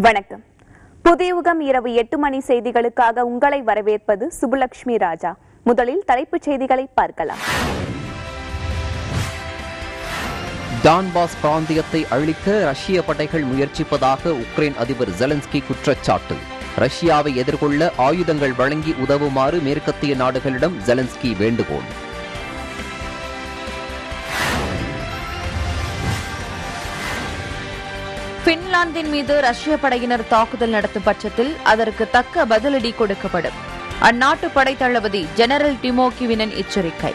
வணக்கம். புதிய யுகம் இரவு 8 மணி செய்திகளுக்காக உங்களை வரவேற்பது சுபலட்சுமி ராஜா. முதலில் தலைப்புச் செய்திகளை பார்க்கலாம். டான்பாஸ் பிராந்தியத்தை அழிக்க ரஷ்ய படைகள் முயற்சிப்பதாக உக்ரைன் அதிபர் ஜெலன்ஸ்கி குற்றச்சாட்டு. ரஷ்யாவை எதிர்கொள்ள ஆயுதங்கள் வழங்கி உதவுமாறு மேற்கத்திய நாடுகளிடம் ஜெலன்ஸ்கி வேண்டுகோள். பின்லாந்தின் மீது ரஷ்ய படையினர் தாக்குதல் நடத்தும் பட்சத்தில் அதற்கு தக்க பதிலடி கொடுக்கப்படும். அந்நாட்டு படை தளபதி ஜெனரல் டிமோகிவினன் எச்சரிக்கை.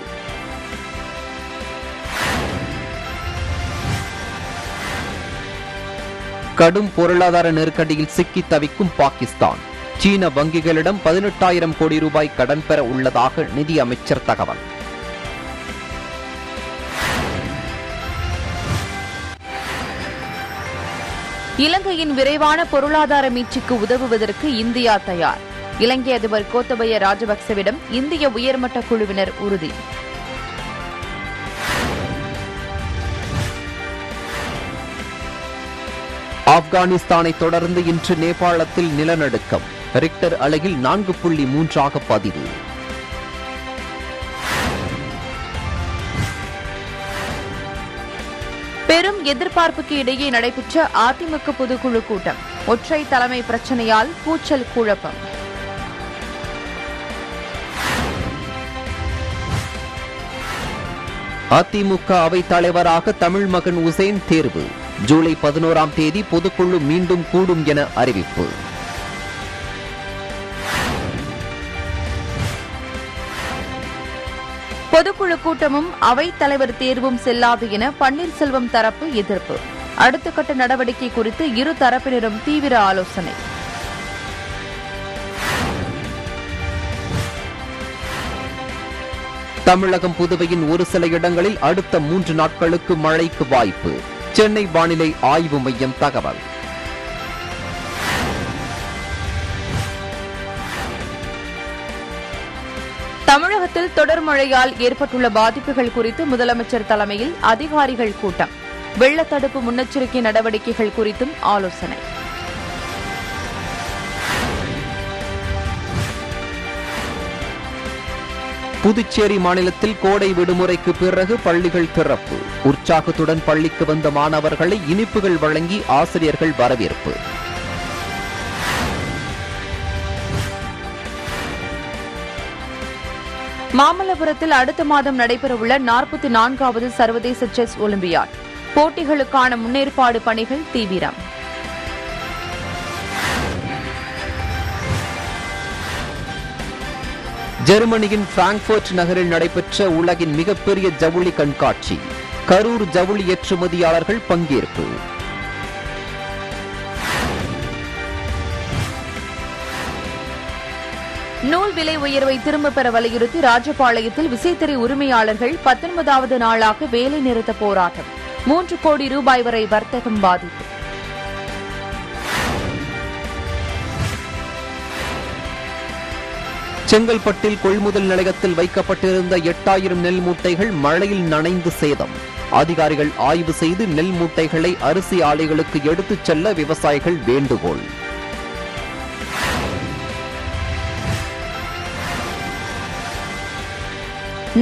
கடும் பொருளாதார நெருக்கடியில் சிக்கி தவிக்கும் பாகிஸ்தான். சீன வங்கிகளிடம் 18,000 கோடி ரூபாய் கடன் பெற உள்ளதாக நிதி அமைச்சர் தகவல். இலங்கையின் விரைவான பொருளாதார மீட்சிக்கு உதவுவதற்கு இந்தியா தயார். இலங்கை அதிபர் கோத்தபய ராஜபக்சவிடம் இந்திய உயர்மட்ட குழுவினர் உறுதி. ஆப்கானிஸ்தானை தொடர்ந்து இன்று நேபாளத்தில் நிலநடுக்கம். ரிக்டர் அலகில் 4.3 பதிவு. பெரும் எதிர்பார்ப்புக்கு இடையே நடைபெற்ற அதிமுக பொதுக்குழு கூட்டம். ஒற்றை தலைமை பிரச்சனையால் கூச்சல் குழப்பம். அதிமுக அவைத் தலைவராக தமிழ் மகன் உசேன் தேர்வு. ஜூலை 11ஆம் தேதி பொதுக்குழு மீண்டும் கூடும் என அறிவிப்பு. பொதுக்குழு கூட்டமும் அவைத் தலைவர் தேர்வும் செல்லாது என பன்னீர்செல்வம் தரப்பு எதிர்ப்பு. அடுத்த கட்ட நடவடிக்கை குறித்து இரு தரப்பினரும் தீவிர ஆலோசனை. தமிழகம் புதுவையின் ஒரு சில இடங்களில் அடுத்த 3 நாட்களுக்கு மழைக்கு வாய்ப்பு. சென்னை வானிலை ஆய்வு மையம் தகவல். தமிழகத்தில் தொடர் மழையால் ஏற்பட்டுள்ள பாதிப்புகள் குறித்து முதலமைச்சர் தலைமையில் அதிகாரிகள் கூட்டம். வெள்ளத்தடுப்பு முன்னெச்சரிக்கை நடவடிக்கைகள் குறித்தும் ஆலோசனை. புதுச்சேரி மாநிலத்தில் கோடை விடுமுறைக்கு பிறகு பள்ளிகள் திறப்பு. உற்சாகத்துடன் பள்ளிக்கு வந்த மாணவர்களை இனிப்புகள் வழங்கி ஆசிரியர்கள் வரவேற்பு. மாமல்லபுரத்தில் அடுத்த மாதம் நடைபெறவுள்ள 44வது சர்வதேச செஸ் ஒலிம்பியாட் போட்டிகளுக்கான முன்னேற்பாடு பணிகள் தீவிரம். ஜெர்மனியின் பிராங்க்பர்ட் நகரில் நடைபெற்ற உலகின் மிகப்பெரிய ஜவுளி கண்காட்சி. கரூர் ஜவுளி ஏற்றுமதியாளர்கள் பங்கேற்பு. நூல் விலை உயர்வை திரும்பப் பெற வலியுறுத்தி ராஜபாளையத்தில் விசைத்தறி உரிமையாளர்கள் 19வது நாளாக வேலை நிறுத்த போராட்டம். 3 கோடி ரூபாய் வரை வர்த்தகம் பாதிப்பு. செங்கல்பட்டில் கொள்முதல் நிலையத்தில் வைக்கப்பட்டிருந்த 8,000 நெல் மூட்டைகள் மழையில் நனைந்து சேதம். அதிகாரிகள் ஆய்வு செய்து நெல் மூட்டைகளை அரிசி ஆலைகளுக்கு எடுத்துச் செல்ல விவசாயிகள் வேண்டுகோள்.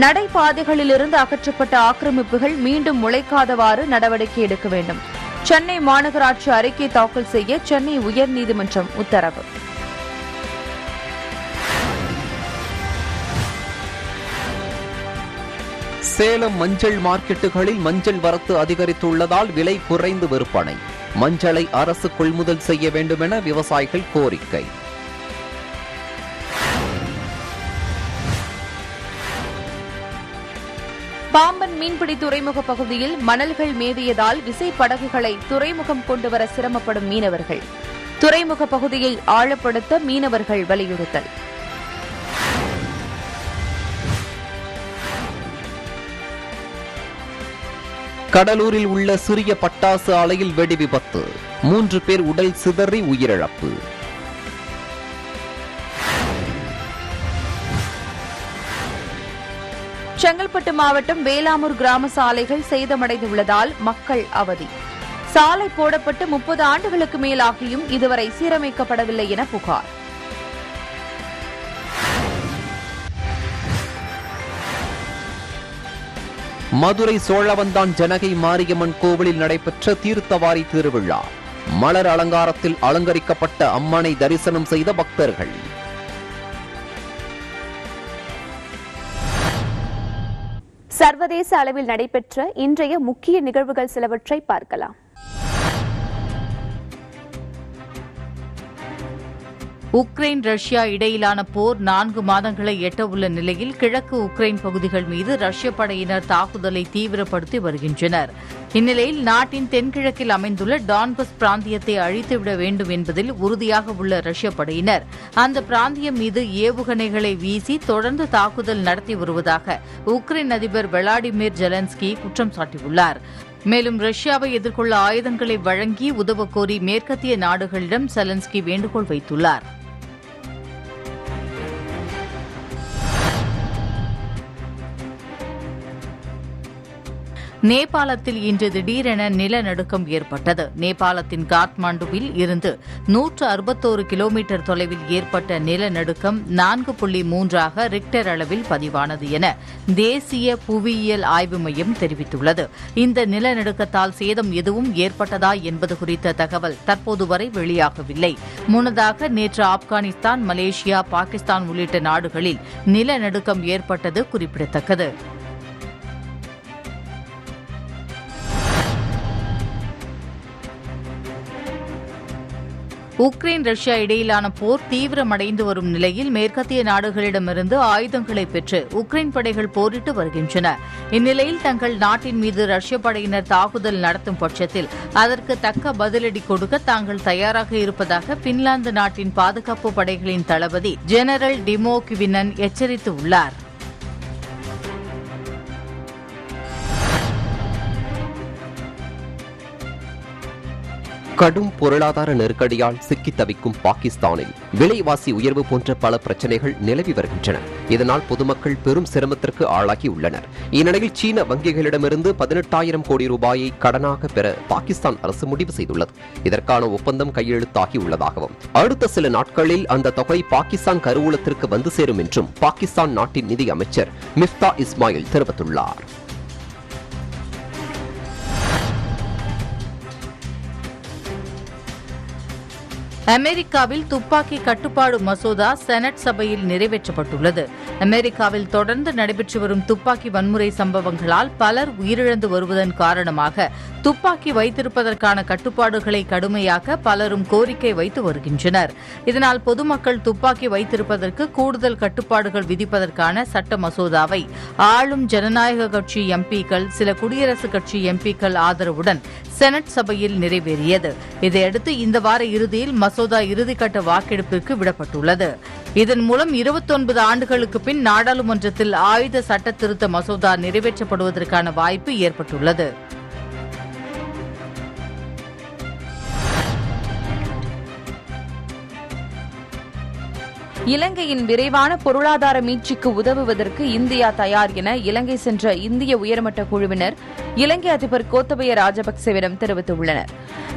நடைபாதைகளிலிருந்து அகற்றப்பட்ட ஆக்கிரமிப்புகள் மீண்டும் முளைக்காதவாறு நடவடிக்கை எடுக்க வேண்டும். சென்னை மாநகராட்சி அறிக்கை தாக்கல் செய்ய சென்னை உயர்நீதிமன்றம் உத்தரவு. சேலம் மஞ்சள் மார்க்கெட்டுகளில் மஞ்சள் வரத்து அதிகரித்துள்ளதால் விலை குறைந்து விற்பனை. மஞ்சளை அரசு கொள்முதல் செய்ய வேண்டும் என விவசாயிகள் கோரிக்கை. பாம்பன் மீன்பிடி துறைமுக பகுதியில் மணல்கள் மேவியதால் விசைப்படகுகளை துறைமுகம் கொண்டுவர சிரமப்படும் மீனவர்கள். துறைமுக பகுதியை ஆழப்படுத்த மீனவர்கள் வலியுறுத்தல். கடலூரில் உள்ள சிறிய பட்டாசு ஆலையில் வெடி விபத்து. 3 பேர் உடல் சிதறி உயிரிழப்பு. செங்கல்பட்டு மாவட்டம் வேலாமூர் கிராம சாலைகள் சேதமடைந்துள்ளதால் மக்கள் அவதி. சாலை போடப்பட்டு 30 ஆண்டுகளுக்கு மேலாகியும் இதுவரை சீரமைக்கப்படவில்லை என புகார். மதுரை சோழவந்தான் ஜனகை மாரியம்மன் கோவிலில் நடைபெற்ற தீர்த்தவாரி திருவிழா. மலர் அலங்காரத்தில் அலங்கரிக்கப்பட்ட அம்மனை தரிசனம் செய்த பக்தர்கள். சர்வதேச அளவில் நடைபெற்ற இன்றைய முக்கிய நிகழ்வுகள் சிலவற்றை பார்க்கலாம். உக்ரைன் ரஷ்யா இடையிலான போர் 4 மாதங்களை எட்ட உள்ள நிலையில் கிழக்கு உக்ரைன் பகுதிகள் மீது ரஷ்ய படையினர் தாக்குதலை தீவிரப்படுத்தி வருகின்றனர். இந்நிலையில் நாட்டின் தென்கிழக்கில் அமைந்துள்ள டான்பஸ் பிராந்தியத்தை அழித்துவிட வேண்டும் என்பதில் உறுதியாக உள்ள ரஷ்ய படையினர் அந்த பிராந்தியம் மீது ஏவுகணைகளை வீசி தொடர்ந்து தாக்குதல் நடத்தி வருவதாக உக்ரைன் அதிபர் விளாடிமிர் ஜெலன்ஸ்கி குற்றம் சாட்டியுள்ளார். மேலும் ரஷ்யாவை எதிர்கொள்ள ஆயுதங்களை வழங்கி உதவ கோரி மேற்கத்திய நாடுகளிடம் செலன்ஸ்கி வேண்டுகோள் வைத்துள்ளார். நேபாளத்தில் இன்று திடீரென நிலநடுக்கம் ஏற்பட்டது. நேபாளத்தின் காத்மாண்டுவில் இருந்து 161 கிலோமீட்டர் தொலைவில் ஏற்பட்ட நிலநடுக்கம் 4.3 ரிக்டர் அளவில் பதிவானது என தேசிய புவியியல் ஆய்வு மையம் தெரிவித்துள்ளது. இந்த நிலநடுக்கத்தால் சேதம் எதுவும் ஏற்பட்டதா என்பது குறித்த தகவல் தற்போது வரை வெளியாகவில்லை. முன்னதாக நேற்று ஆப்கானிஸ்தான், மலேசியா, பாகிஸ்தான் உள்ளிட்ட நாடுகளில் நிலநடுக்கம் ஏற்பட்டது குறிப்பிடத்தக்கது. உக்ரைன் ரஷ்யா இடையிலான போர் தீவிரமடைந்து வரும் நிலையில் மேற்கத்திய நாடுகளிடமிருந்து ஆயுதங்களை பெற்று உக்ரைன் படைகள் போரிட்டு வருகின்றன. இந்நிலையில் தங்கள் நாட்டின் மீது ரஷ்ய படையினர் தாக்குதல் நடத்தும் பட்சத்தில் அதற்கு தக்க பதிலடி கொடுக்க தாங்கள் தயாராக இருப்பதாக பின்லாந்து நாட்டின் பாதுகாப்பு படைகளின் தளபதி ஜெனரல் டிமோ கிவினன் எச்சரித்துள்ளார். கடும் பொருளாதார நெருக்கடியால் சிக்கி தவிக்கும் பாகிஸ்தானில் விலைவாசி உயர்வு போன்ற பல பிரச்சனைகள் நிலவி வருகின்றன. இதனால் பொதுமக்கள் பெரும் சிரமத்திற்கு ஆளாகியுள்ளனர். இந்நிலையில் சீன வங்கிகளிடமிருந்து 18,000 கோடி ரூபாயை கடனாக பெற பாகிஸ்தான் அரசு முடிவு செய்துள்ளது. இதற்கான ஒப்பந்தம் கையெழுத்தாகியுள்ளதாகவும் அடுத்த சில நாட்களில் அந்த தொகை பாகிஸ்தான் கருவூலத்திற்கு வந்து சேரும் என்றும் பாகிஸ்தான் நாட்டின் நிதி அமைச்சர் மிஃப்தா இஸ்மாயில் தெரிவித்துள்ளார். அமெரிக்காவில் துப்பாக்கி கட்டுப்பாடு மசோதா செனட் சபையில் நிறைவேற்றப்பட்டுள்ளது. அமெரிக்காவில் தொடர்ந்து நடைபெற்று வரும் துப்பாக்கி வன்முறை சம்பவங்களால் பலர் உயிரிழந்து வருவதன் காரணமாக துப்பாக்கி வைத்திருப்பதற்கான கட்டுப்பாடுகளை கடுமையாக்க பலரும் கோரிக்கை வைத்து வருகின்றனர். இதனால் பொதுமக்கள் துப்பாக்கி வைத்திருப்பதற்கு கூடுதல் கட்டுப்பாடுகள் விதிப்பதற்கான சட்ட மசோதாவை ஆளும் ஜனநாயக கட்சி எம்பிக்கள், சில குடியரசுக் கட்சி எம்பிக்கள் ஆதரவுடன் செனட் சபையில் நிறைவேறியது. இதையடுத்து இந்த வார இறுதியில் மசோதா இறுதிக்கட்ட வாக்கெடுப்பிற்கு விடப்பட்டுள்ளது. இதன் மூலம் 29 ஆண்டுகளுக்கு பின் நாடாளுமன்றத்தில் ஆயுத சட்ட திருத்த மசோதா நிறைவேற்றப்படுவதற்கான வாய்ப்பு ஏற்பட்டுள்ளது. இலங்கையின் விரைவான பொருளாதார மீட்சிக்கு உதவுவதற்கு இந்தியா தயார் என இலங்கை சென்ற இந்திய உயர்மட்ட குழுவினர் இலங்கை அதிபர் கோத்தபய ராஜபக்சேவிடம் தெரிவித்துள்ளனர்.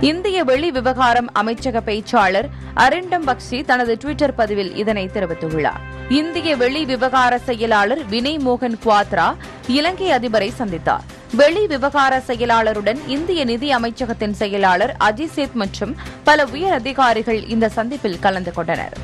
இந்திய வெளி விவகாரம் அமைச்சக பேச்சாளர் அரிண்டம் பக்சி தனது டுவிட்டர் பதிவில் இதனை தெரிவித்துள்ளார். இந்திய வெளி விவகார செயலாளர் வினய் மோகன் குவாத்ரா இலங்கை அதிபரை சந்தித்தார். வெளி விவகார செயலாளருடன் இந்திய நிதி அமைச்சகத்தின் செயலாளர் அஜித் சேத் மற்றும் பல உயர் அதிகாரிகள் இந்த சந்திப்பில் கலந்து கொண்டனர்.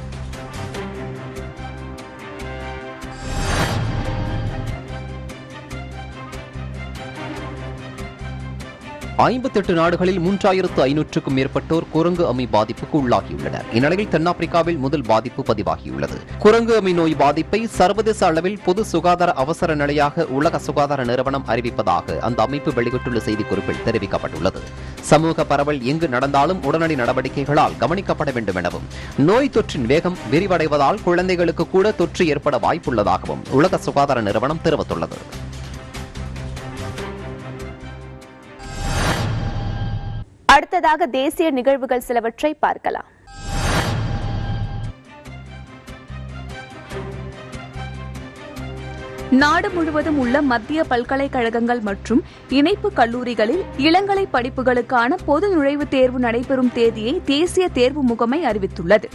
ஐம்பத்தெட்டு நாடுகளில் 3,500க்கும் மேற்பட்டோர் குரங்கு அம்மி பாதிப்புக்கு உள்ளாகியுள்ளனர். இந்நிலையில் தென்னாப்பிரிக்காவில் முதல் பாதிப்பு பதிவாகியுள்ளது. குரங்கு அம்மி நோய் பாதிப்பை சர்வதேச அளவில் பொது சுகாதார அவசர நிலையாக உலக சுகாதார நிறுவனம் அறிவிப்பதாக அந்த அமைப்பு வெளியிட்டுள்ள செய்திக்குறிப்பில் தெரிவிக்கப்பட்டுள்ளது. சமூக பரவல் எங்கு நடந்தாலும் உடனடி நடவடிக்கைகளால் கவனிக்கப்பட வேண்டும் எனவும், நோய் தொற்றின் வேகம் விரிவடைவதால் குழந்தைகளுக்கு கூட தொற்று ஏற்பட வாய்ப்புள்ளதாகவும் உலக சுகாதார நிறுவனம் தெரிவித்துள்ளது. அடுத்ததாக தேசிய நிகழ்வுகள் சிலவற்றை பார்க்கலாம். நாடு முழுவதும் உள்ள மத்திய பல்கலைக்கழகங்கள் மற்றும் இணைப்பு கல்லூரிகளில் இளங்கலை படிப்புகளுக்கான பொது நுழைவுத் தேர்வு நடைபெறும் தேதியை தேசிய தேர்வு முகமை அறிவித்துள்ளது.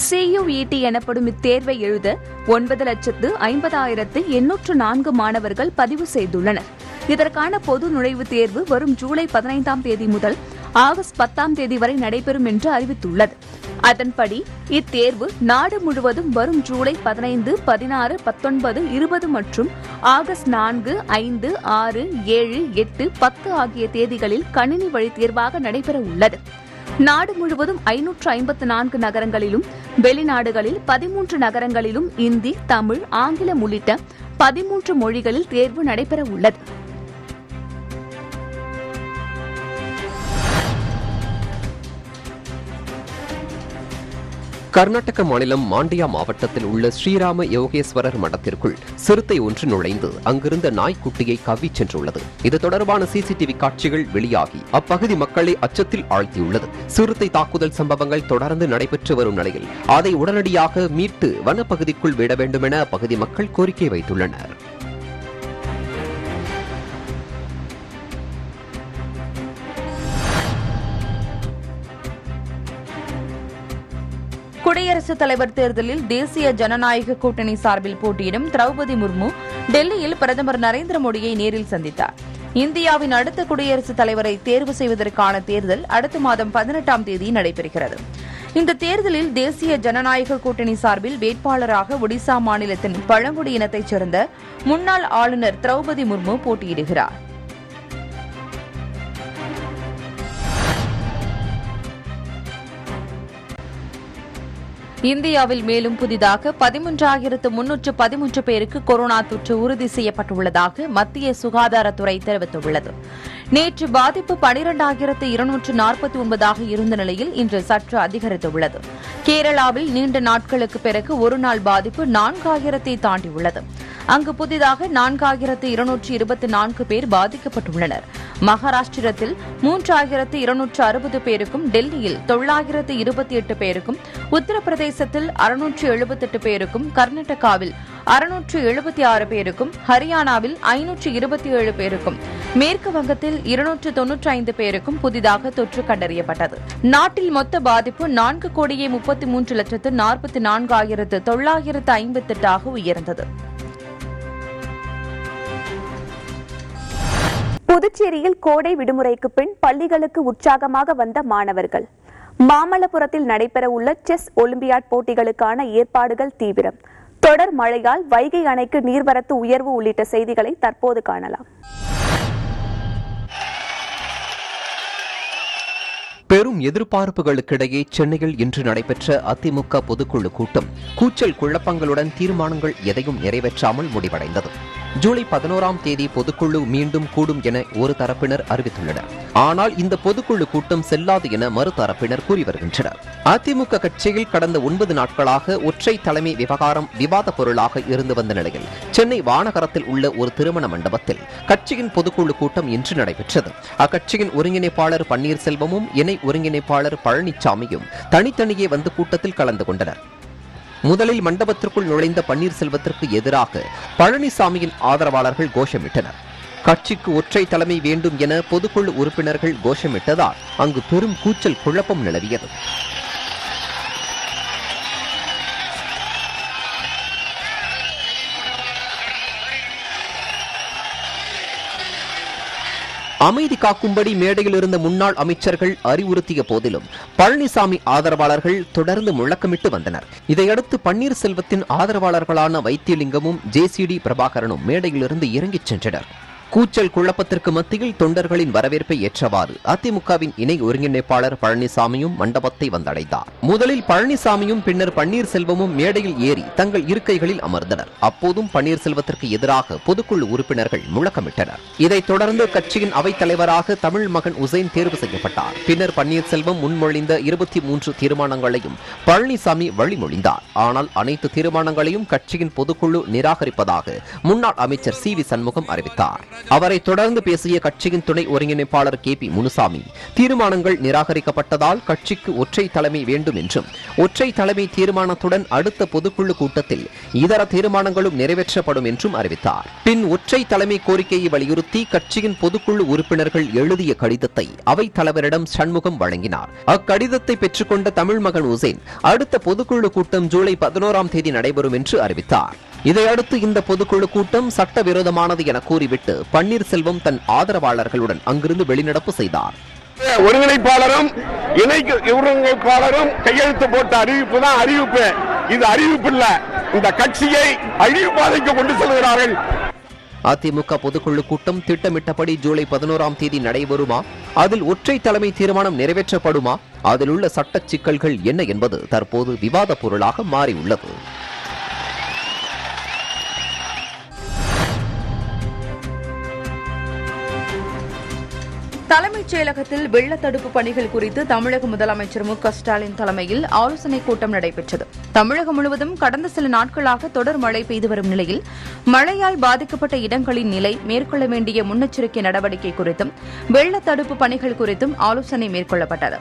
CUET எனப்படும் இத்தேர்வை எழுத 9,50,804 மாணவர்கள் பதிவு செய்துள்ளனர். இதற்கான பொது நுழைவுத் தேர்வு வரும் ஜூலை 15ஆம் தேதி முதல் ஆகஸ்ட் 10ஆம் தேதி வரை நடைபெறும் என்று அறிவித்துள்ளது. அதன்படி இத்தேர்வு நாடு முழுவதும் வரும் ஜூலை 15, 16, 19, 20 மற்றும் ஆகஸ்ட் 4, 5, 6, 7, 8, 10 ஆகிய தேதிகளில் கணினி வழி தேர்வாக நடைபெற உள்ளது. நாடு முழுவதும் 554 நகரங்களிலும் வெளிநாடுகளில் 13 நகரங்களிலும் இந்தி, தமிழ், ஆங்கிலம் உள்ளிட்ட 13 மொழிகளில் தேர்வு நடைபெற உள்ளது. கர்நாடக மாநிலம் மாண்டியா மாவட்டத்தில் உள்ள ஸ்ரீராம யோகேஸ்வரர் மடத்திற்குள் சிறுத்தை ஒன்று நுழைந்து அங்கிருந்த நாய்க்குட்டியை கவ்விச் சென்றுள்ளது. இது தொடர்பான CCTV காட்சிகள் வெளியாகி அப்பகுதி மக்களை அச்சத்தில் ஆழ்த்தியுள்ளது. சிறுத்தை தாக்குதல் சம்பவங்கள் தொடர்ந்து நடைபெற்று வரும் நிலையில் அதை உடனடியாக மீட்டு வனப்பகுதிக்குள் விட வேண்டும் என அப்பகுதி மக்கள் கோரிக்கை வைத்துள்ளனர். குடியரசுத் தலைவர் தேர்தலில் தேசிய ஜனநாயக கூட்டணி சார்பில் போட்டியிடும் திரௌபதி முர்மு டெல்லியில் பிரதமர் நரேந்திர மோடியை நேரில் சந்தித்தார். இந்தியாவின் அடுத்த குடியரசுத் தலைவரை தேர்வு செய்வதற்கான தேர்தல் அடுத்த மாதம் 18ஆம் தேதி நடைபெறுகிறது. இந்த தேர்தலில் தேசிய ஜனநாயக கூட்டணி சார்பில் வேட்பாளராக ஒடிசா மாநிலத்தின் பழங்குடி இனத்தைச் சேர்ந்த முன்னாள் ஆளுநர் திரௌபதி முர்மு போட்டியிடுகிறார். இந்தியாவில் மேலும் புதிதாக 13,313 பேருக்கு கொரோனா தொற்று உறுதி செய்யப்பட்டுள்ளதாக மத்திய சுகாதாரத்துறை தெரிவித்துள்ளது. நேற்று பாதிப்பு 12,249 இருந்த நிலையில் இன்று சற்று அதிகரித்துள்ளது. கேரளாவில் நீண்ட நாட்களுக்கு பிறகு ஒருநாள் பாதிப்பு 4,000 தாண்டியுள்ளது. அங்கு புதிதாக 4,224 பேர் பாதிக்கப்பட்டுள்ளனர். மகாராஷ்டிரத்தில் 3,260 பேருக்கும், டெல்லியில் 928 பேருக்கும், உத்தரப்பிரதேசத்தில் 678 பேருக்கும், கர்நாடகாவில் 676 பேருக்கும், ஹரியானாவில் 527 பேருக்கும், மேற்கு வங்கத்தில் 295 பேருக்கும் புதிதாக தொற்று கண்டறியப்பட்டது. நாட்டில் மொத்த பாதிப்பு 4,33,44,958 உயர்ந்தது. புதுச்சேரியில் கோடை விடுமுறைக்கு பின் பள்ளிகளுக்கு உற்சாகமாக வந்த மாணவர்கள். மாமல்லபுரத்தில் நடைபெறவுள்ள செஸ் ஒலிம்பியாட் போட்டிகளுக்கான ஏற்பாடுகள் தீவிரம். தொடர் மழையால் வைகை அணைக்கு நீர்வரத்து உயர்வு உள்ளிட்ட செய்திகளை தற்போது காணலாம். பெரும் எதிர்பார்ப்புகளுக்கிடையே சென்னையில் இன்று நடைபெற்ற அதிமுக பொதுக்குழு கூட்டம் கூச்சல் குழப்பங்களுடன் தீர்மானங்கள் எதையும் நிறைவேற்றாமல் முடிவடைந்தது. ஜூலை 11ஆம் தேதி பொதுக்குழு மீண்டும் கூடும் என ஒரு தரப்பினர் அறிவித்துள்ளனர். ஆனால் இந்த பொதுக்குழு கூட்டம் செல்லாது என மறுதரப்பினர் கூறி வருகின்றனர். அதிமுக கட்சியில் கடந்த 9 நாட்களாக ஒற்றை தலைமை விவகாரம் விவாத பொருளாக இருந்து வந்த நிலையில் சென்னை வானகரத்தில் உள்ள ஒரு திருமண மண்டபத்தில் கட்சியின் பொதுக்குழு கூட்டம் இன்று நடைபெற்றது. அக்கட்சியின் ஒருங்கிணைப்பாளர் பன்னீர்செல்வமும் இணை ஒருங்கிணைப்பாளர் பழனிசாமியும் தனித்தனியே வந்து கூட்டத்தில் கலந்து கொண்டனர். முதலில் மண்டபத்திற்குள் நுழைந்த பன்னீர்செல்வத்திற்கு எதிராக பழனிசாமியின் ஆதரவாளர்கள் கோஷமிட்டனர். கட்சிக்கு ஒற்றை தலைமை வேண்டும் என பொதுக்குழு உறுப்பினர்கள் கோஷமிட்டதால் அங்கு பெரும் கூச்சல் குழப்பம் நிலவியது. அமைதி காக்கும்படி மேடையில் இருந்த முன்னாள் அமைச்சர்கள் அறிவுறுத்திய போதிலும் பழனிசாமி ஆதரவாளர்கள் தொடர்ந்து முழக்கமிட்டு வந்தனர். இதையடுத்து பன்னீர்செல்வத்தின் ஆதரவாளர்களான வைத்தியலிங்கமும் JCD பிரபாகரனும் மேடையிலிருந்து இறங்கிச் சென்றனர். கூச்சல் குழப்பத்திற்கு மத்தியில் தொண்டர்களின் வரவேற்பை ஏற்றவாறு அதிமுகவின் இணை ஒருங்கிணைப்பாளர் பழனிசாமியும் மண்டபத்தை வந்தடைந்தார். முதலில் பழனிசாமியும் பின்னர் பன்னீர்செல்வமும் மேடையில் ஏறி தங்கள் இருக்கைகளில் அமர்ந்தனர். அப்போதும் பன்னீர்செல்வத்திற்கு எதிராக பொதுக்குழு உறுப்பினர்கள் முழக்கமிட்டனர். இதைத் தொடர்ந்து கட்சியின் அவைத் தலைவராக தமிழ் மகன் உசேன் தேர்வு செய்யப்பட்டார். பின்னர் பன்னீர்செல்வம் முன்மொழிந்த 23 தீர்மானங்களையும் பழனிசாமி வழிமொழிந்தார். ஆனால் அனைத்து தீர்மானங்களையும் கட்சியின் பொதுக்குழு நிராகரிப்பதாக முன்னாள் அமைச்சர் CV சண்முகம் அறிவித்தார். அவரை தொடர்ந்து பேசிய கட்சியின் துணை ஒருங்கிணைப்பாளர் KP முனுசாமி, தீர்மானங்கள் நிராகரிக்கப்பட்டதால் கட்சிக்கு ஒற்றை தலைமை வேண்டும் என்றும், ஒற்றை தலைமை தீர்மானத்துடன் அடுத்த பொதுக்குழு கூட்டத்தில் இதர தீர்மானங்களும் நிறைவேற்றப்படும் என்றும் அறிவித்தார். பின் ஒற்றை தலைமை கோரிக்கையை வலியுறுத்தி கட்சியின் பொதுக்குழு உறுப்பினர்கள் எழுதிய கடிதத்தை அவைத் தலைவரிடம் சண்முகம் வழங்கினார். அக்கடிதத்தை பெற்றுக்கொண்ட தமிழ் மகன் உசேன் அடுத்த பொதுக்குழு கூட்டம் ஜூலை 11ஆம் தேதி நடைபெறும் என்று அறிவித்தார். இதையடுத்து இந்த பொதுக்குழு கூட்டம் சட்டவிரோதமானது என கூறிவிட்டு பன்னீர்செல்வம் தன் ஆதரவாளர்களுடன் அங்கிருந்து வெளிநடப்பு செய்தார். ஒருங்கிணைப்பாளரும் இணை ஒருங்கிணைப்பாளரும் கையெழுத்து போட்ட அறிவிப்பு தான் அறிவிப்பு. இது அறிவிப்பு இல்ல, இந்த கட்சியை அழிவு பாதைக்கு கொண்டு செல்கிறார்கள். அதிமுக பொதுக்குழு கூட்டம் திட்டமிட்டபடி ஜூலை 11ஆம் தேதி நடைபெறுமா? அதில் ஒற்றை தலைமை தீர்மானம் நிறைவேற்றப்படுமா? அதில் உள்ள சட்ட சிக்கல்கள் என்ன என்பது தற்போது விவாத பொருளாக மாறியுள்ளது. தலைமைச் செயலகத்தில் வெள்ள தடுப்பு பணிகள் குறித்து தமிழக முதலமைச்சர் மு.க.ஸ்டாலின் தலைமையில் ஆலோசனைக் கூட்டம் நடைபெற்றது. தமிழகம் முழுவதும் கடந்த சில நாட்களாக தொடர் மழை பெய்து வரும் நிலையில் மழையால் பாதிக்கப்பட்ட இடங்களின் நிலை, மேற்கொள்ள வேண்டிய முன்னெச்சரிக்கை நடவடிக்கை குறித்தும் வெள்ள தடுப்பு பணிகள் குறித்தும் ஆலோசனை மேற்கொள்ளப்பட்டது.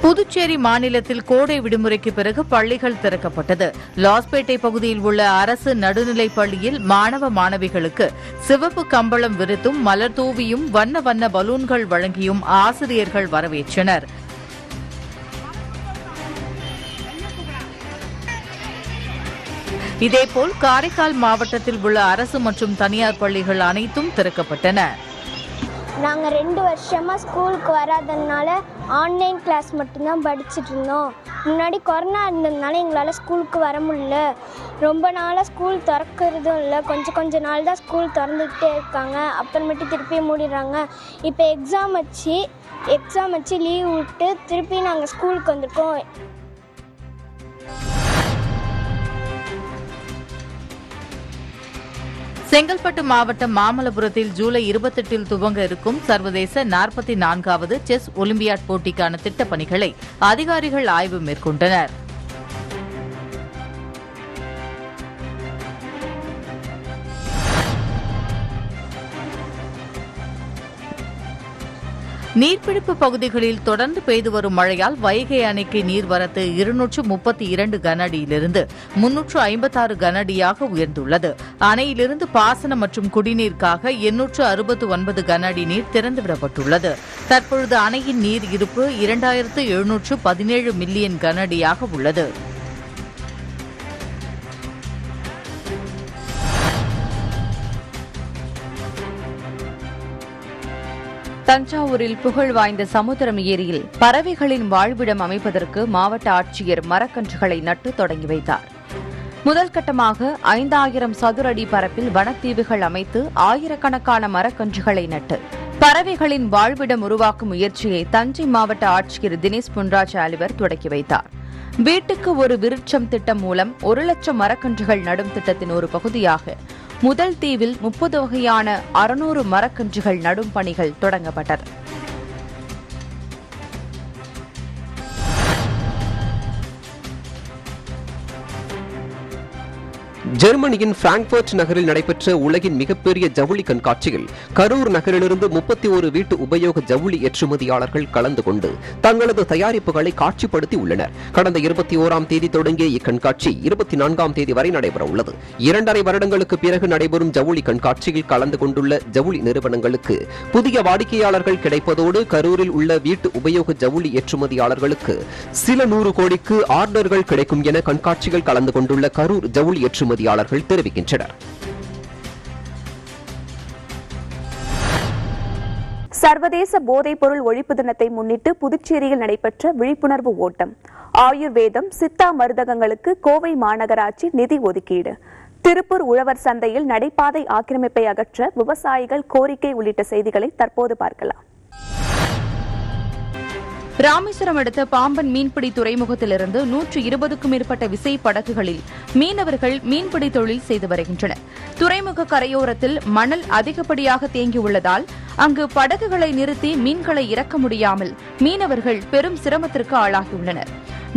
புதுச்சேரி மாநிலத்தில் கோடை விடுமுறைக்கு பிறகு பள்ளிகள் திறக்கப்பட்டது. லாஸ்பேட்டை பகுதியில் உள்ள அரசு நடுநிலைப் பள்ளியில் மாணவ மாணவிகளுக்கு சிவப்பு கம்பளம் விரித்தும் மலர் தூவியும் வண்ண வண்ண பலூன்கள் வழங்கியும் ஆசிரியர்கள் வரவேற்றனர். இதேபோல் காரைக்கால் மாவட்டத்தில் உள்ள அரசு மற்றும் தனியார் பள்ளிகள் அனைத்தும் திறக்கப்பட்டன. நாங்கள் 2 வருஷமாக ஸ்கூலுக்கு வராததுனால ஆன்லைன் கிளாஸ் மட்டும்தான் படிச்சுட்டு இருந்தோம். முன்னாடி கொரோனா இருந்ததுனால எங்களால் ஸ்கூலுக்கு வர முடியல. ரொம்ப நாளாக ஸ்கூல் திறக்கிறதும் இல்லை, கொஞ்சம் நாள் தான் ஸ்கூல் திறந்துக்கிட்டே இருக்காங்க, அப்புறமேட்டு திருப்பி மூடிடுறாங்க. இப்போ எக்ஸாம் வச்சு லீவ் விட்டு திருப்பி நாங்கள் ஸ்கூலுக்கு வந்திருக்கோம். செங்கல்பட்டு மாவட்டம் மாமல்லபுரத்தில் ஜூலை 28இல் துவங்க இருக்கும் சர்வதேச 44வது செஸ் ஒலிம்பியாட் போட்டிக்கான திட்டப்பணிகளை அதிகாரிகள் ஆய்வு மேற்கொண்டனர். நீர்பிடிப்பு பகுதிகளில் தொடர்ந்து பெய்து வரும் மழையால் வைகை அணைக்கு நீர்வரத்து 232 கன அடியிலிருந்து 356 கன அடியாக உயர்ந்துள்ளது. அணையிலிருந்து பாசனம் மற்றும் குடிநீருக்காக 869 கன அடி நீர் திறந்துவிடப்பட்டுள்ளது. தற்பொழுது அணையின் நீர் இருப்பு 2717 மில்லியன் கன அடியாக உள்ளது. தஞ்சாவூரில் புகழ் வாய்ந்த சமுத்திரம் ஏரியில் பறவைகளின் வாழ்விடம் அமைப்பதற்கு மாவட்ட ஆட்சியர் மரக்கன்றுகளை நட்டு தொடங்கி வைத்தார். முதல் கட்டமாக 5000 சதுர அடி பரப்பில் வனத்தீவுகள் அமைத்து ஆயிரக்கணக்கான மரக்கன்றுகளை நட்டு பறவைகளின் வாழ்விடம் உருவாக்கும் முயற்சியை தஞ்சை மாவட்ட ஆட்சியர் தினேஷ் பொன்ராஜ் ஆலிவர் தொடங்கி வைத்தார். வீட்டுக்கு ஒரு விருட்சம் திட்டம் மூலம் 1 லட்சம் மரக்கன்றுகள் நடும் திட்டத்தின் ஒரு பகுதியாக முதல் தீவில் 30 வகையான 600 மரக்கன்றுகள் நடும் பணிகள் தொடங்கப்பட்டது. ஜெர்மனியின் பிராங்க்பர்ட் நகரில் நடைபெற்ற உலகின் மிகப்பெரிய ஜவுளி கண்காட்சியில் கரூர் நகரிலிருந்து 31 வீட்டு உபயோக ஜவுளி ஏற்றுமதியாளர்கள் கலந்து கொண்டு தங்களது தயாரிப்புகளை காட்சிப்படுத்தி உள்ளனர். கடந்த 21ஆம் தேதி தொடங்கிய இக்கண்காட்சி 24ஆம் தேதி வரை நடைபெற உள்ளது. 2.5 வருடங்களுக்கு பிறகு நடைபெறும் ஜவுளி கண்காட்சியில் கலந்து கொண்டுள்ள ஜவுளி நிறுவனங்களுக்கு புதிய வாடிக்கையாளர்கள் கிடைப்பதோடு கரூரில் உள்ள வீட்டு உபயோக ஜவுளி ஏற்றுமதியாளர்களுக்கு சில 100 கோடிக்கு ஆர்டர்கள் கிடைக்கும் என கண்காட்சியில் கலந்து கொண்டுள்ள கரூர் ஜவுளி ஏற்றுமதியாளர்கள் தெரிவிக்கின்றனர். சர்வதேச போதைப்பொருள் ஒழிப்பு தினத்தை முன்னிட்டு புதுச்சேரியில் நடைபெற்ற விழிப்புணர்வு ஓட்டம். ஆயுர்வேதம், சித்தா மருந்தகங்களுக்கு கோவை மாநகராட்சி நிதி ஒதுக்கீடு. திருப்பூர் உழவர் சந்தையில் நடைபாதை ஆக்கிரமிப்பை அகற்ற விவசாயிகள் கோரிக்கை உள்ளிட்ட செய்திகளை தற்போது பார்க்கலாம். ராமேஸ்வரம் அடுத்த பாம்பன் மீன்பிடி துறைமுகத்திலிருந்து 120க்கும் மேற்பட்ட விசை படகுகளில் மீனவர்கள் மீன்பிடி தொழில் செய்து வருகின்றனர். துறைமுக கரையோரத்தில் மணல் அதிகப்படியாக தேங்கியுள்ளதால் அங்கு படகுகளை நிறுத்தி மீன்களை இறக்க முடியாமல் மீனவர்கள் பெரும் சிரமத்திற்கு ஆளாகியுள்ளனர்.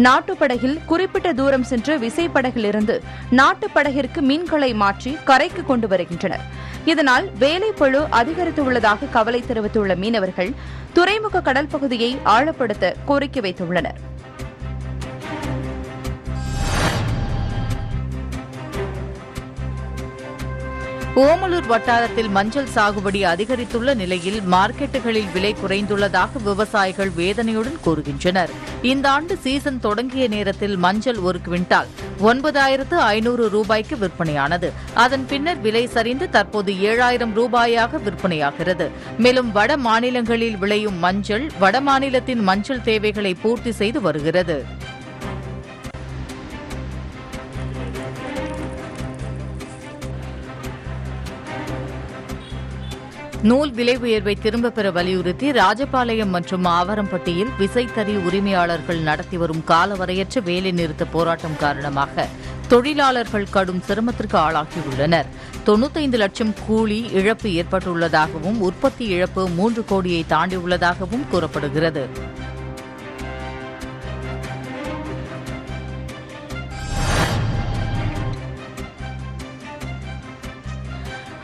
நாட்டுப்படகில் குறிப்பிட்ட தூரம் சென்று விசைப்படகிலிருந்து நாட்டுப்படகிற்கு மீன்களை மாற்றி கரைக்கு கொண்டு வருகின்றனர். இதனால் வேலைப்பளு அதிகரித்துள்ளதாக கவலை தெரிவித்துள்ள மீனவர்கள் துறைமுக கடல் பகுதியை ஆழப்படுத்த கோரிக்கை வைத்துள்ளனர். ஓமலூர் வட்டாரத்தில் மஞ்சள் சாகுபடி அதிகரித்துள்ள நிலையில் மார்க்கெட்டுகளில் விலை குறைந்துள்ளதாக விவசாயிகள் வேதனையுடன் கூறுகின்றனர். இந்த ஆண்டு சீசன் தொடங்கிய நேரத்தில் மஞ்சள் ஒரு குவிண்டால் 9,500 ரூபாய்க்கு விற்பனையானது. அதன் பின்னர் விலை சரிந்து தற்போது 7,000 ரூபாயாக விற்பனையாகிறது. மேலும் வட மாநிலங்களில் விளையும் மஞ்சள் வட மாநிலத்தின் மஞ்சள் தேவைகளை பூர்த்தி செய்து வருகிறது. நூல் விலை உயர்வை திரும்பப் பெற வலியுறுத்தி ராஜபாளையம் மற்றும் ஆவரம்பட்டியில் விசைத்தறி உரிமையாளர்கள் நடத்தி வரும் காலவரையற்ற வேலைநிறுத்த போராட்டம் காரணமாக தொழிலாளர்கள் கடும் சிரமத்திற்கு ஆளாகியுள்ளனர். 95 லட்சம் கூலி இழப்பு ஏற்பட்டுள்ளதாகவும் உற்பத்தி இழப்பு 3 கோடியை தாண்டியுள்ளதாகவும் கூறப்படுகிறது.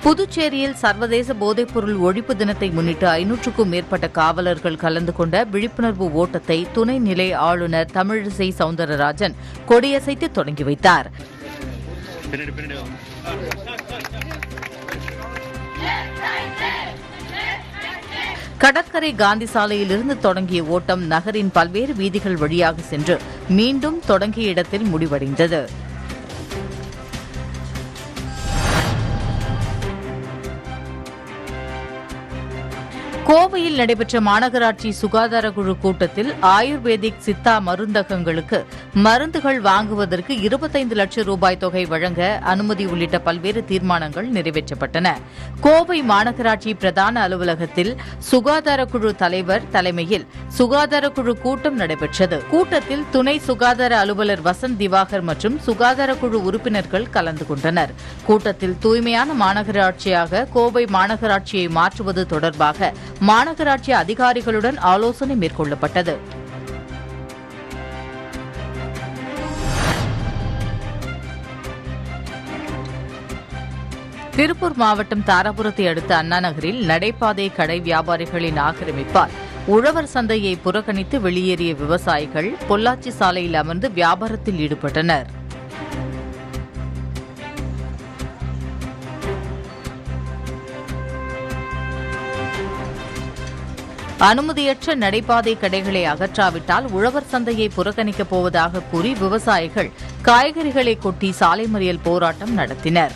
புதுச்சேரியில் சர்வதேச போதைப்பொருள் ஒழிப்பு தினத்தை முன்னிட்டு 500க்கும் மேற்பட்ட காவலர்கள் கலந்து கொண்ட விழிப்புணர்வு ஓட்டத்தை துணைநிலை ஆளுநர் தமிழிசை சவுந்தரராஜன் கொடியசைத்து தொடங்கி வைத்தார். கடற்கரை காந்தி சாலையிலிருந்து தொடங்கிய ஓட்டம் நகரின் பல்வேறு வீதிகள் வழியாக சென்று மீண்டும் தொடங்கிய இடத்தில் முடிவடைந்தது. கோவையில் நடைபெற்ற மாநகராட்சி சுகாதார குழு கூட்டத்தில் ஆயுர்வேதிக் சித்தா மருந்தகங்களுக்கு மருந்துகள் வாங்குவதற்கு 25 லட்சம் ரூபாய் தொகை வழங்க அனுமதி உள்ளிட்ட பல்வேறு தீர்மானங்கள் நிறைவேற்றப்பட்டன. கோவை மாநகராட்சி பிரதான அலுவலகத்தில் சுகாதார குழு தலைவர் தலைமையில் சுகாதார குழு கூட்டம் நடைபெற்றது. கூட்டத்தில் துணை சுகாதார அலுவலர் வசந்த் திவாகர் மற்றும் சுகாதார குழு உறுப்பினர்கள் கலந்து கொண்டனர். கூட்டத்தில் தூய்மையான மாநகராட்சியாக கோவை மாநகராட்சியை மாற்றுவது தொடர்பாக மாநகராட்சி அதிகாரிகளுடன் ஆலோசனை மேற்கொள்ளப்பட்டது. திருப்பூர் மாவட்டம் தாராபுரத்தை அடுத்த அண்ணா நகரில் நடைபாதை கடை வியாபாரிகளின் ஆக்கிரமிப்பால் உழவர் சந்தையை புறக்கணித்து வெளியேறிய விவசாயிகள் பொள்ளாச்சி சாலையில் அமர்ந்து வியாபாரத்தில் ஈடுபட்டனர். அனுமதியற்ற நடைபாதை கடைகளை அகற்றாவிட்டால் உழவர் சந்தையை புறக்கணிக்கப் போவதாக கூறி விவசாயிகள் காய்கறிகளை கொட்டி சாலை மறியல் போராட்டம் நடத்தினர்.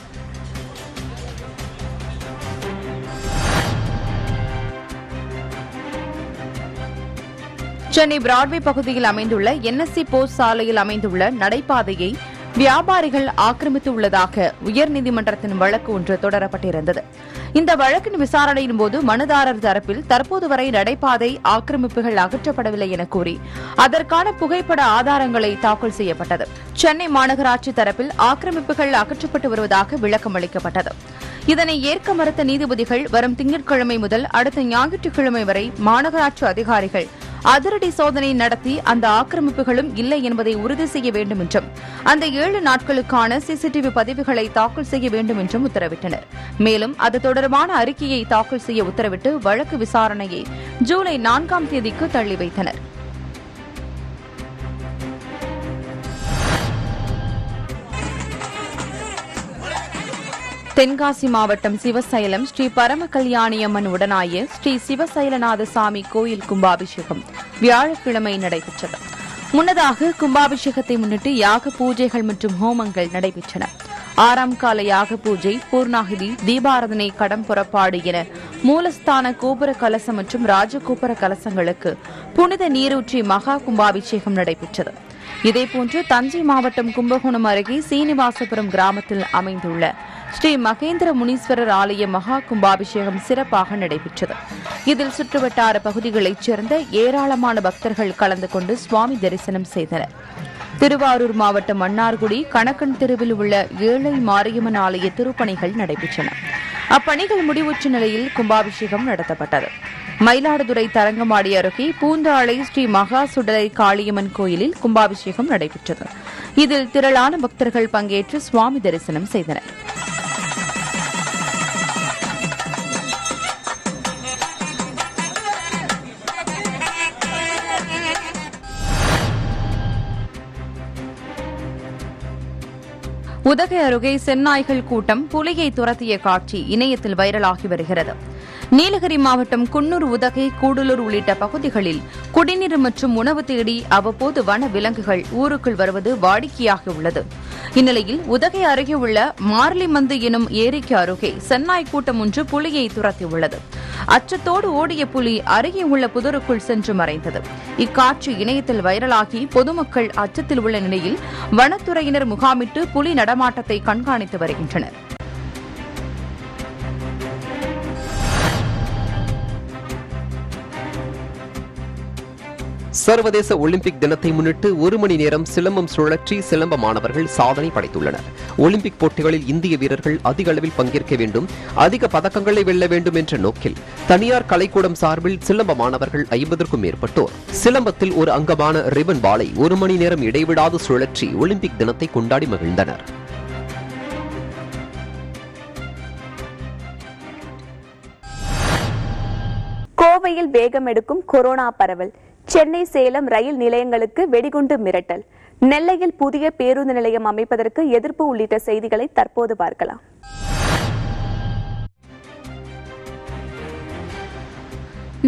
சென்னை பிராட்வே பகுதியில் அமைந்துள்ள என்எஸ்சி போஸ்ட் சாலையில் அமைந்துள்ள நடைபாதையை வியாபாரிகள் ஆக்கிரமித்துள்ளதாக உயர்நீதிமன்றத்தின் வழக்கு ஒன்று தொடரப்பட்டிருந்தது. இந்த வழக்கின் விசாரணையின் போது மனுதாரர் தரப்பில் தற்போது வரை நடைபாதை ஆக்கிரமிப்புகள் அகற்றப்படவில்லை என கூறி அதற்கான புகைப்பட ஆதாரங்களை தாக்கல் செய்யப்பட்டது. சென்னை மாநகராட்சி தரப்பில் ஆக்கிரமிப்புகள் அகற்றப்பட்டு வருவதாக விளக்கம் அளிக்கப்பட்டது. இதனை ஏற்க மறுத்த நீதிபதிகள் வரும் திங்கட்கிழமை முதல் அடுத்த ஞாயிற்றுக்கிழமை வரை மாநகராட்சி அதிகாரிகள் அதிரடி சோதனை நடத்தி அந்த ஆக்கிரமிப்புகளும் இல்லை என்பதை உறுதி செய்ய வேண்டும் என்றும் அந்த 7 நாட்களுக்கான சிசிடிவி பதிவுகளை தாக்கல் செய்ய வேண்டும் என்றும் உத்தரவிட்டனர். மேலும் அது தொடர்பான அறிக்கையை தாக்கல் செய்ய உத்தரவிட்டு வழக்கு விசாரணையை ஜூலை 4ஆம் தேதிக்கு தள்ளி வைத்தனர். தென்காசி மாவட்டம் சிவசைலம் ஸ்ரீ பரம கல்யாணியம்மன் உடனாய ஸ்ரீ சிவசைலநாத சாமி கோயில் கும்பாபிஷேகம் வியாழக்கிழமை நடைபெற்றது. முன்னதாக கும்பாபிஷேகத்தை முன்னிட்டு யாக பூஜைகள் மற்றும் ஹோமங்கள் நடைபெற்றன. 6ஆம் கால யாக பூஜை, பூர்ணாகிதி, தீபாராதனை, கடம் புறப்பாடு என மூலஸ்தான கோபுர கலசம் மற்றும் ராஜகோபுர கலசங்களுக்கு புனித நீரூற்றி மகா கும்பாபிஷேகம் நடைபெற்றது. இதேபோன்று தஞ்சை மாவட்டம் கும்பகோணம் அருகே சீனிவாசபுரம் கிராமத்தில் அமைந்துள்ள ஸ்ரீ மகேந்திர முனீஸ்வரர் ஆலய மகா கும்பாபிஷேகம் சிறப்பாக நடைபெற்றது. இதில் சுற்றுவட்டார பகுதிகளைச் சேர்ந்த ஏராளமான பக்தர்கள் கலந்து கொண்டு சுவாமி தரிசனம் செய்தனர். திருவாரூர் மாவட்டம் மன்னார்குடி கணக்கன் தெருவில் உள்ள ஏழை மாரியம்மன் ஆலய திருப்பணிகள் நடைபெற்றன. அப்பணிகள் முடிவுற்ற நிலையில் கும்பாபிஷேகம் நடத்தப்பட்டது. மயிலாடுதுறை தரங்கம்பாடி அருகே பூந்தாளை ஸ்ரீ மகா சுடலை காளியம்மன் கோயிலில் கும்பாபிஷேகம் நடைபெற்றது. இதில் திரளான பக்தர்கள் பங்கேற்று சுவாமி தரிசனம் செய்தனர். உதகை அருகே செந்நாய்கள் கூட்டம் புலியை துரத்திய காட்சி இணையத்தில் வைரலாகி வருகிறது. நீலகிரி மாவட்டம் குன்னூர், உதகை, கூடலூர் உள்ளிட்ட பகுதிகளில் குடிநீர் மற்றும் உணவு தேடி அவ்வப்போது வன விலங்குகள் ஊருக்குள் வருவது வாடிக்கையாகியுள்ளது. இந்நிலையில் உதகை அருகே உள்ள மார்லிமந்து எனும் ஏரிக்கு அருகே செந்நாய் கூட்டம் ஒன்று புலியை துரத்தியுள்ளது. அச்சத்தோடு ஓடிய புலி அருகே உள்ள புதருக்குள் சென்று மறைந்தது. இக்காட்சி இணையத்தில் வைரலாகி பொதுமக்கள் அச்சத்தில் உள்ள நிலையில் வனத்துறையினர் முகாமிட்டு புலி நடமாட்டத்தை கண்காணித்து வருகின்றனர். சர்வதேச ஒலிம்பிக் தினத்தை முன்னிட்டு 1 மணி நேரம் சிலம்பம் சுழற்றி சிலம்ப மாணவர்கள் சாதனை படைத்துள்ளனர். ஒலிம்பிக் போட்டிகளில் இந்திய வீரர்கள் அதிக அளவில் பங்கேற்க வேண்டும், அதிக பதக்கங்களை வெல்ல வேண்டும் என்ற நோக்கில் தனியார் கலைக்கூடம் சார்பில் சிலம்ப மாணவர்கள் 50க்கும் மேற்பட்டோர் சிலம்பத்தில் ஒரு அங்கமான ரிபன் பாலை 1 மணி நேரம் இடைவிடாது சுழற்றி ஒலிம்பிக் தினத்தை கொண்டாடி மகிழ்ந்தனர். கோவையில் வேகம் எடுக்கும் கொரோனா பரவல். சென்னை, சேலம் ரயில் நிலையங்களுக்கு வெடிகுண்டு மிரட்டல். நெல்லையில் புதிய பேருந்து நிலையம் அமைப்பதற்கு எதிர்ப்பு உள்ளிட்ட செய்திகளை தற்போது பார்க்கலாம்.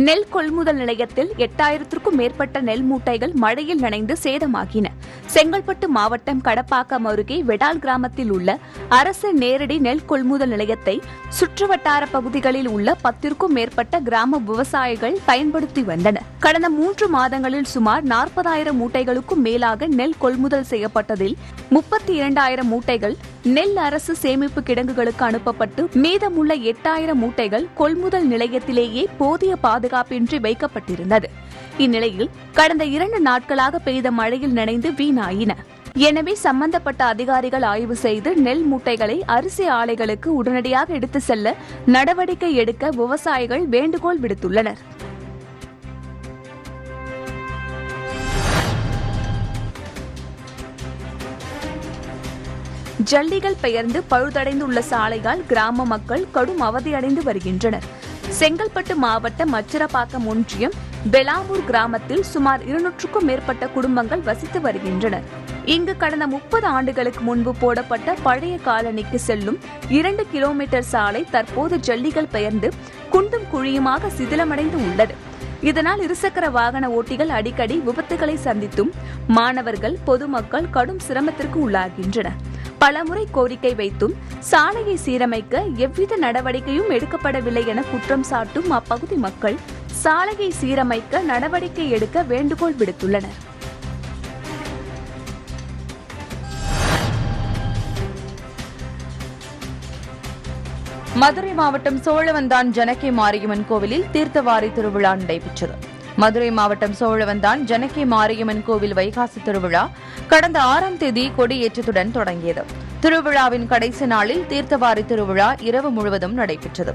நெல் கொள்முதல் நிலையத்தில் 8000க்கும் மேற்பட்ட நெல் மூட்டைகள் மழையில் நனைந்து சேதமாகின. செங்கல்பட்டு மாவட்டம் கடப்பாக்கம் அருகே வெடால் கிராமத்தில் உள்ள அரசு நேரடி நெல் கொள்முதல் நிலையத்தை சுற்றுவட்டார பகுதிகளில் உள்ள 10க்கும் மேற்பட்ட கிராம விவசாயிகள் பயன்படுத்தி வந்தனர். கடந்த 3 மாதங்களில் சுமார் 40,000 மூட்டைகளுக்கும் மேலாக நெல் கொள்முதல் செய்யப்பட்டதில் 32,000 மூட்டைகள் நெல் அரசு சேமிப்பு கிடங்குகளுக்கு அனுப்பப்பட்டு மீதமுள்ள 8,000 மூட்டைகள் கொள்முதல் நிலையத்திலேயே போதிய பாதுகாப்பின்றி வைக்கப்பட்டிருந்தது. இந்நிலையில் கடந்த 2 நாட்களாக பெய்த மழையில் நனைந்து வீணாயின. எனவே சம்பந்தப்பட்ட அதிகாரிகள் ஆய்வு செய்து நெல் மூட்டைகளை அரிசி ஆலைகளுக்கு உடனடியாக எடுத்து செல்ல நடவடிக்கை எடுக்க விவசாயிகள் வேண்டுகோள் விடுத்துள்ளனர். ஜல்லிகள் பெயர்ந்து பழுதடைந்துள்ள சாலையால் கிராம மக்கள் கடும் அவதியடைந்து வருகின்றனர். செங்கல்பட்டு மாவட்டம் மச்சிரப்பாக்கம் ஒன்றியம் பெலாமூர் கிராமத்தில் சுமார் 200க்கும் மேற்பட்ட குடும்பங்கள் வசித்து வருகின்றனர். இங்கு கடந்த 30 ஆண்டுகளுக்கு முன்பு போடப்பட்ட பழைய காலனிக்கு செல்லும் 2 கிலோமீட்டர் சாலை தற்போது ஜல்லிகள் பெயர்ந்து குண்டும் குழியுமாக சிதிலமடைந்து உள்ளது. இதனால் இருசக்கர வாகன ஓட்டிகள் அடிக்கடி விபத்துகளை சந்தித்தும் மாணவர்கள், பொதுமக்கள் கடும் சிரமத்திற்கு உள்ளாகின்றனர். பலமுறை கோரிக்கை வைத்தும் சாலையை சீரமைக்க எவ்வித நடவடிக்கையும் எடுக்கப்படவில்லை என குற்றம் சாட்டும் அப்பகுதி மக்கள் சாலையை சீரமைக்க நடவடிக்கை எடுக்க வேண்டுகோள் விடுத்துள்ளனர். மதுரை மாவட்டம் சோழவந்தான் ஜனகி மாரியம்மன் கோவிலில் தீர்த்தவாரி திருவிழா நடைபெற்றது. மதுரை மாவட்டம் சோழவந்தான் ஜனகி மாரியம்மன் கோவில் வைகாசி திருவிழா கடந்த 6ஆம் தேதி கொடியேற்றத்துடன் தொடங்கியது. திருவிழாவின் கடைசி நாளில் தீர்த்தவாரி திருவிழா இரவு முழுவதும் நடைபெற்றது.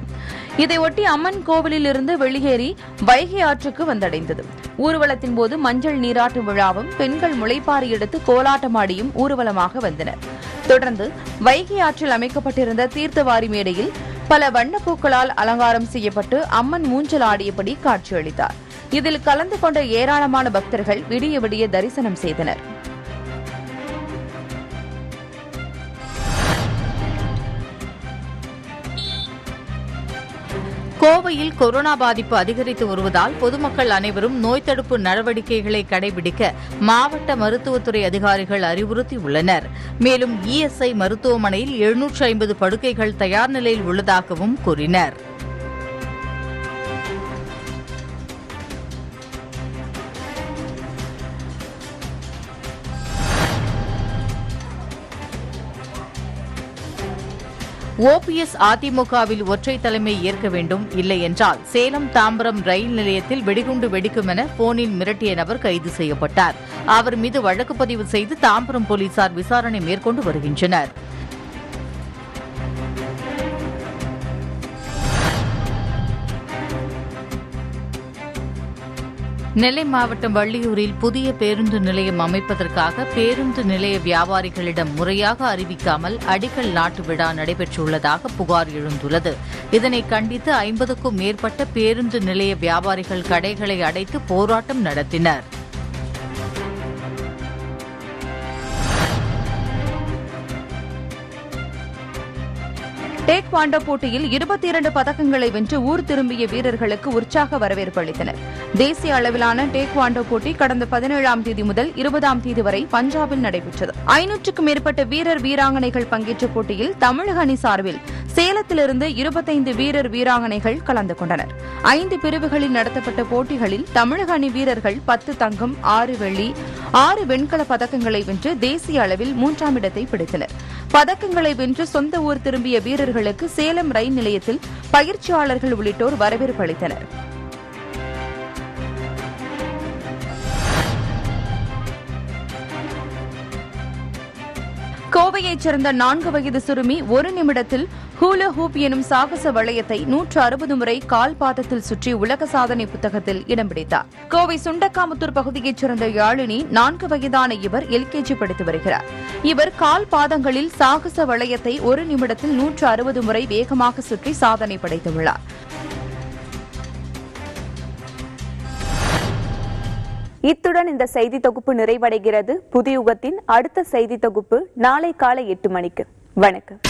இதையொட்டி அம்மன் கோவிலில் இருந்து வெளியேறி வைகை ஆற்றுக்கு வந்தடைந்தது. ஊர்வலத்தின் போது மஞ்சள் நீராட்டு விழாவும் பெண்கள் முளைப்பாரி எடுத்து கோலாட்டமாடியும் ஊர்வலமாக வந்தனர். தொடர்ந்து வைகை ஆற்றில் அமைக்கப்பட்டிருந்த தீர்த்தவாரி மேடையில் பல வண்ணப்பூக்களால் அலங்காரம் செய்யப்பட்டு அம்மன் ஊஞ்சல் ஆடியபடி காட்சியளித்தார். இதில் கலந்து கொண்ட ஏராளமான பக்தர்கள் விடிய விடிய தரிசனம் செய்தனர். கோவையில் கொரோனா பாதிப்பு அதிகரித்து வருவதால் பொதுமக்கள் அனைவரும் நோய் தடுப்பு நடவடிக்கைகளை கடைபிடிக்க மாவட்ட மருத்துவத்துறை அதிகாரிகள் அறிவுறுத்தியுள்ளனர். மேலும் இஎஸ்ஐ மருத்துவமனையில் 750 படுக்கைகள் தயார் நிலையில் உள்ளதாகவும் கூறினர். ஓபிஎஸ் அதிமுகவில் ஒற்றை தலைமை ஏற்க வேண்டும், இல்லை என்றால் சேலம் தாம்பரம் ரயில் நிலையத்தில் வெடிகுண்டு வெடிக்கும் என போனில் மிரட்டிய நபர் கைது செய்யப்பட்டார். அவர் மீது வழக்கு பதிவு செய்து தாம்பரம் போலீசார் விசாரணை மேற்கொண்டு வருகின்றனர். நெல்லை மாவட்டம் வள்ளியூரில் புதிய பேருந்து நிலையம் அமைப்பதற்காக பேருந்து நிலைய வியாபாரிகளிடம் முறையாக அறிவிக்காமல் அடிக்கல் நாட்டு விழா நடைபெற்றுள்ளதாக புகார் எழுந்துள்ளது. இதனை கண்டித்து 50க்கும் மேற்பட்ட பேருந்து நிலைய வியாபாரிகள் கடைகளை அடைத்து போராட்டம் நடத்தினர். டேக்வாண்டோ போட்டியில் 22 பதக்கங்களை வென்று ஊர் திரும்பிய வீரர்களுக்கு உற்சாக வரவேற்பு அளித்தனர். தேசிய அளவிலான டேக்வாண்டோ போட்டி கடந்த 17ஆம் தேதி முதல் 20ஆம் தேதி வரை பஞ்சாபில் நடைபெற்றது. 500க்கும் மேற்பட்ட வீரர் வீராங்கனைகள் பங்கேற்ற போட்டியில் தமிழக அணி சார்பில் சேலத்திலிருந்து 25 வீரர் வீராங்கனைகள் கலந்து கொண்டனர். 5 பிரிவுகளில் நடத்தப்பட்ட போட்டிகளில் தமிழக அணி வீரர்கள் 10 தங்கம், 6 வெள்ளி, 6 வெண்கல பதக்கங்களை வென்று தேசிய அளவில் 3ஆம் இடத்தை பிடித்தனர். பதக்கங்களை வென்று சொந்த ஊர் திரும்பிய வீரர்களுக்கு சேலம் ரயில் நிலையத்தில் பயிற்சியாளர்கள் உள்ளிட்டோர் வரவேற்பு அளித்தனர். கோவையைச் சேர்ந்த 4 வயது சிறுமி 1 நிமிடத்தில் ஹூலா ஹூப் எனும் சாகச வளையத்தை 160 முறை கால் பாதத்தில் சுற்றி உலக சாதனை புத்தகத்தில் இடம் பிடித்தார். கோவை சுண்டக்காமுத்தூர் பகுதியைச் சேர்ந்த யாழினி 4 வயதான இவர் எல்கேஜி படித்து வருகிறார். இவர் கால் பாதங்களில் சாகச வளையத்தை 1 நிமிடத்தில் 160 முறை வேகமாக சுற்றி சாதனை படைத்துள்ளார். இத்துடன் இந்த செய்தி தொகுப்பு நிறைவடைகிறது. புதியுகத்தின் அடுத்த செய்தி தொகுப்பு நாளை காலை 8 மணிக்கு. வணக்கம்.